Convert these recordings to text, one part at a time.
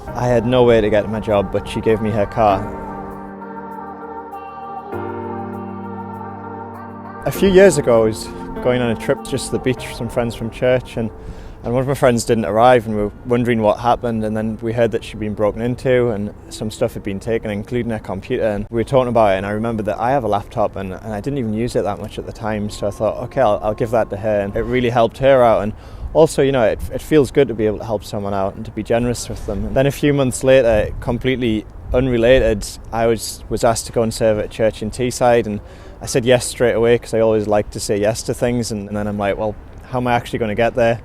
I had no way to get to my job, but she gave me her car. A few years ago, I was going on a trip just to the beach with some friends from church, and one of my friends didn't arrive, and we were wondering what happened, and then we heard that she'd been broken into and some stuff had been taken, including her computer, and we were talking about it, and I remembered that I have a laptop and I didn't even use it that much at the time, so I thought, okay, I'll give that to her, and it really helped her out. And also, you know, it feels good to be able to help someone out and to be generous with them. And then a few months later, completely unrelated, I was asked to go and serve at a church in Teesside, and I said yes straight away because I always like to say yes to things, and then I'm like, well, how am I actually going to get there?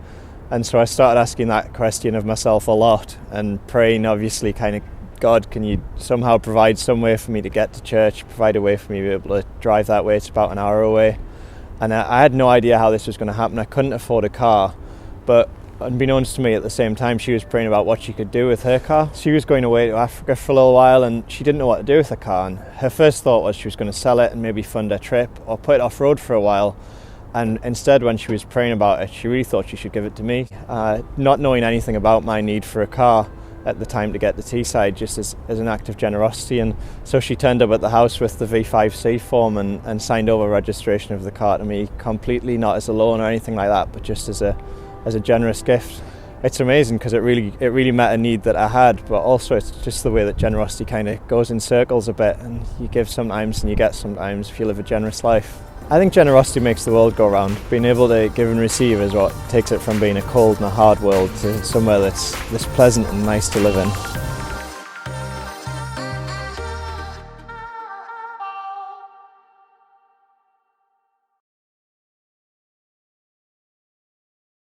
And so I started asking that question of myself a lot and praying, obviously, kind of, God, can you somehow provide some way for me to get to church, provide a way for me to be able to drive that way? It's about an hour away. And I had no idea how this was going to happen. I couldn't afford a car, but unbeknownst to me at the same time, she was praying about what she could do with her car. She was going away to Africa for a little while and she didn't know what to do with her car. And her first thought was she was going to sell it and maybe fund her trip or put it off-road for a while. And instead, when she was praying about it, she really thought she should give it to me. Not knowing anything about my need for a car at the time to get to Teesside, just as an act of generosity. And so she turned up at the house with the V5C form and signed over registration of the car to me, completely not as a loan or anything like that, but just as a generous gift. It's amazing because it really met a need that I had, but also it's just the way that generosity kind of goes in circles a bit, and you give sometimes and you get sometimes if you live a generous life. I think generosity makes the world go round. Being able to give and receive is what takes it from being a cold and a hard world to somewhere that's pleasant and nice to live in.